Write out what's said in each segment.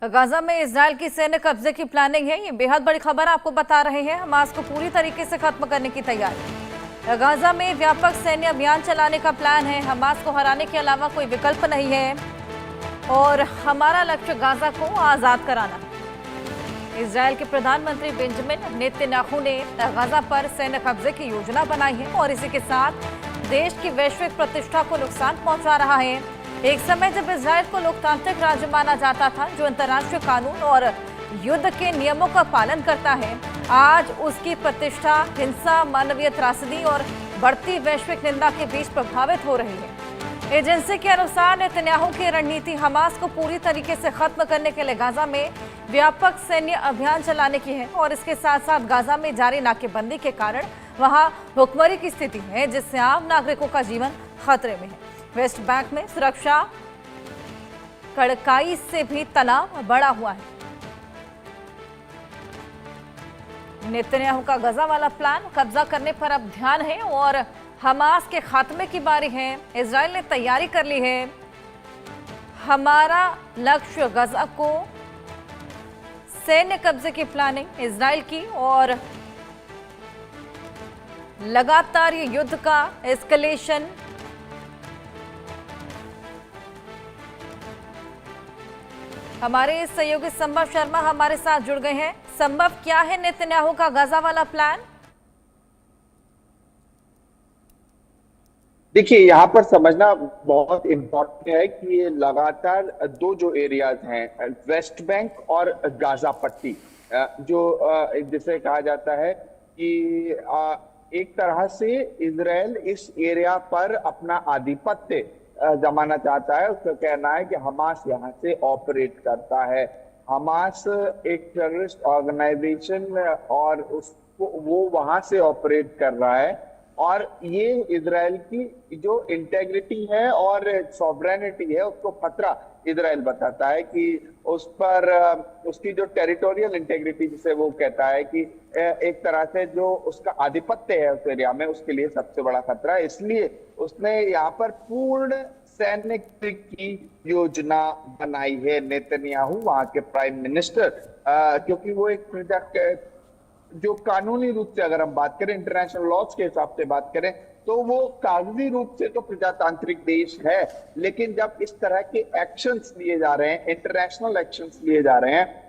Gaza में Israel की सैन्य कब्जे की प्लानिंग है। ये बेहद बड़ी खबर आपको बता रहे हैं। हमास को पूरी तरीके से खत्म करने की तैयारी। गाजा में व्यापक सैन्य अभियान चलाने का प्लान है। हमास को हराने के अलावा कोई विकल्प नहीं है और हमारा लक्ष्य गाजा को आजाद कराना है। इजराइल के प्रधानमंत्री बेंजामिन नेतन्याहू ने गाजा पर सैन्य कब्जे की योजना बनाई है और इसी के साथ देश की वैश्विक प्रतिष्ठा को नुकसान पहुंचा रहा है। एक समय जब इजराइल को लोकतांत्रिक राज्य माना जाता था जो अंतर्राष्ट्रीय कानून और युद्ध के नियमों का पालन करता है, आज उसकी प्रतिष्ठा हिंसा, मानवीय त्रासदी और बढ़ती वैश्विक निंदा के बीच प्रभावित हो रही है। एजेंसी के अनुसार नेतन्याहू की रणनीति हमास को पूरी तरीके से खत्म करने के लिए गाजा में व्यापक सैन्य अभियान चलाने की है और इसके साथ साथ गाजा में जारी नाकेबंदी के कारण वहां भुखमरी की स्थिति है, जिससे आम नागरिकों का जीवन खतरे में है। वेस्ट बैंक में सुरक्षा कड़काई से भी तनाव बढ़ा हुआ है। नेतन्याहू का गाजा वाला प्लान कब्जा करने पर अब ध्यान है और हमास के खात्मे की बारी है। इजराइल ने तैयारी कर ली है। हमारा लक्ष्य गाजा को सैन्य कब्जे की प्लानिंग इजराइल की और लगातार ये युद्ध का एस्केलेशन। हमारे सहयोगी संभव शर्मा हमारे साथ जुड़ गए हैं। संभव, क्या है नेतन्याहू का गाजा वाला प्लान? देखिए, यहाँ पर समझना बहुत इम्पोर्टेंट है कि ये लगातार दो जो एरियाज हैं, वेस्ट बैंक और गाजा पट्टी, जो जिसे कहा जाता है कि एक तरह से इजराइल इस एरिया पर अपना आधिपत्य जमाना चाहता है। उसका कहना है कि हमास यहाँ से ऑपरेट करता है। हमास एक टेररिस्ट ऑर्गेनाइजेशन और उसको वो वहां से ऑपरेट कर रहा है और ये इजराइल की जो इंटेग्रिटी है और सॉवरेनिटी है उसको खतरा इजराइल बताता है कि उस पर उसकी जो टेरिटोरियल इंटेग्रिटी जिसे वो कहता है कि एक तरह से जो उसका आधिपत्य है उस एरिया में, उसके लिए सबसे बड़ा खतरा है। इसलिए उसने यहाँ पर पूर्ण सैन्य की योजना बनाई है नेतन्याहू, वहां के प्राइम मिनिस्टर, क्योंकि वो एक जो कानूनी रूप से अगर हम बात करें, इंटरनेशनल लॉज के हिसाब से बात करें, तो वो कागजी रूप से तो प्रजातांत्रिक देश है, लेकिन जब इस तरह के एक्शंस लिए जा रहे हैं, इंटरनेशनल एक्शंस लिए जा रहे हैं,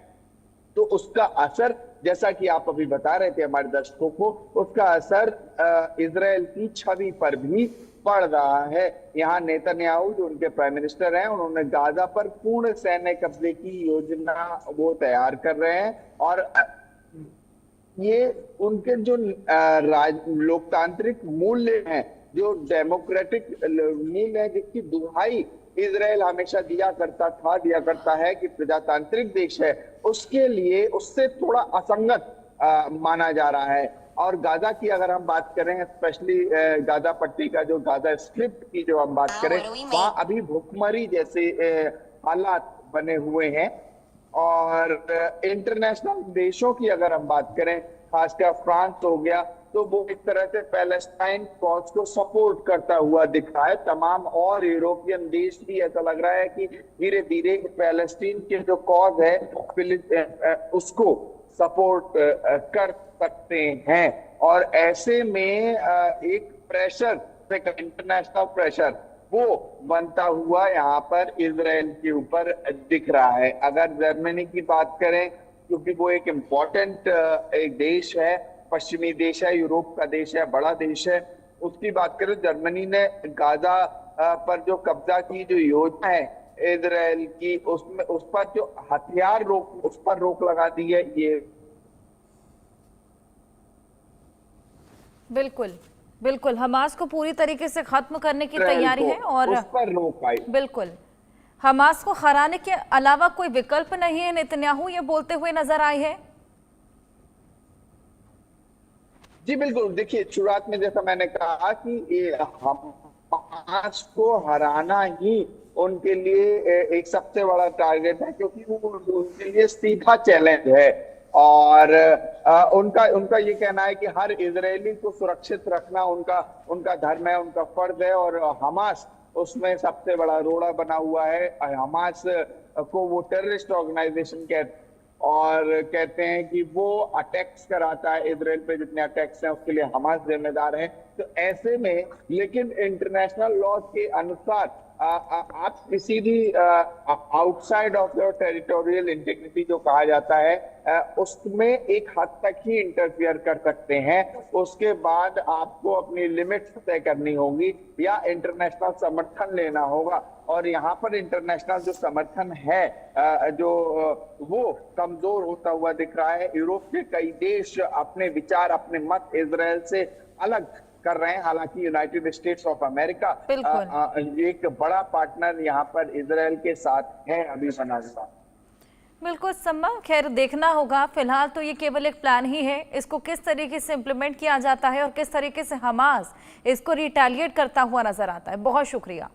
तो उसका असर, जैसा कि आप अभी बता रहे थे हमारे दर्शकों को, उसका असर इजराइल की छवि पर भी पड़ रहा है। यहाँ नेतन्याहू जो उनके प्राइम मिनिस्टर हैं, उन्होंने गाजा पर पूर्ण सैन्य कब्जे की योजना वो तैयार कर रहे हैं और ये उनके जो लोकतांत्रिक मूल्य हैं, जो डेमोक्रेटिक मूल्य है, जिसकी दुहाई इजराइल हमेशा दिया करता है कि प्रजातांत्रिक देश है, उसके लिए उससे थोड़ा असंगत माना जा रहा है। और गाजा की अगर हम बात करें, स्पेशली गाजा पट्टी का जो गाजा स्ट्रिप की जो हम बात करें, वहां अभी भुखमरी जैसे हालात बने हुए हैं। और इंटरनेशनल देशों की अगर हम बात करें, खासकर फ्रांस हो गया, तो वो एक तरह से पैलेस्टाइन कॉज को सपोर्ट करता हुआ दिख रहा है। तमाम और यूरोपियन देश भी ऐसा लग रहा है कि धीरे धीरे पैलेस्टीन के जो कॉज है उसको सपोर्ट कर सकते हैं। और ऐसे में एक प्रेशर, इंटरनेशनल प्रेशर वो बनता हुआ यहाँ पर इजराइल के ऊपर दिख रहा है। अगर जर्मनी की बात करें, क्योंकि वो एक इम्पोर्टेंट एक देश है, पश्चिमी देश है, यूरोप का देश है, बड़ा देश है, उसकी बात करें, जर्मनी ने गाजा पर जो कब्जा की जो योजना है इजराइल की, उसमें उस पर जो हथियार रोक, उस पर रोक लगा दी है। ये बिल्कुल बिल्कुल हमास को पूरी तरीके से खत्म करने की तैयारी है और उस पर रोक आई। बिल्कुल हमास को हराने के अलावा कोई विकल्प नहीं है, नेतन्याहू ये बोलते हुए नजर आए हैं। जी बिल्कुल, देखिए, शुरुआत में जैसा मैंने कहा कि हमास को हराना ही उनके लिए एक सबसे बड़ा टारगेट है, क्योंकि वो उनके लिए सीधा चैलेंज है। और उनका ये कहना है कि हर इजरायली को सुरक्षित रखना उनका धर्म है, उनका फर्ज है, और हमास उसमें सबसे बड़ा रोड़ा बना हुआ है। हमास को वो टेररिस्ट ऑर्गेनाइजेशन और कहते हैं कि वो अटैक्स कराता है इसराइल पे, जितने अटैक्स हैं उसके लिए हमास जिम्मेदार है। तो ऐसे में लेकिन इंटरनेशनल लॉ के अनुसार आप किसी भी outside of your territorial integrity जो कहा जाता है उसमें एक हद तक ही इंटरफियर कर सकते हैं। उसके बाद आपको अपनी लिमिट्स तय करनी होगी या इंटरनेशनल समर्थन लेना होगा। और यहाँ पर इंटरनेशनल जो समर्थन है वो कमजोर होता हुआ दिख रहा है। यूरोप के कई देश अपने विचार, अपने मत इजराइल से अलग कर रहे हैं। हालांकि यूनाइटेड स्टेट्स ऑफ अमेरिका एक बड़ा पार्टनर यहाँ पर इजराइल के साथ है अभी बना हुआ। बिल्कुल सम्मा, खैर देखना होगा। फिलहाल तो ये केवल एक प्लान ही है, इसको किस तरीके से इम्प्लीमेंट किया जाता है और किस तरीके से हमास इसको रिटेलिएट करता हुआ नजर आता है। बहुत शुक्रिया।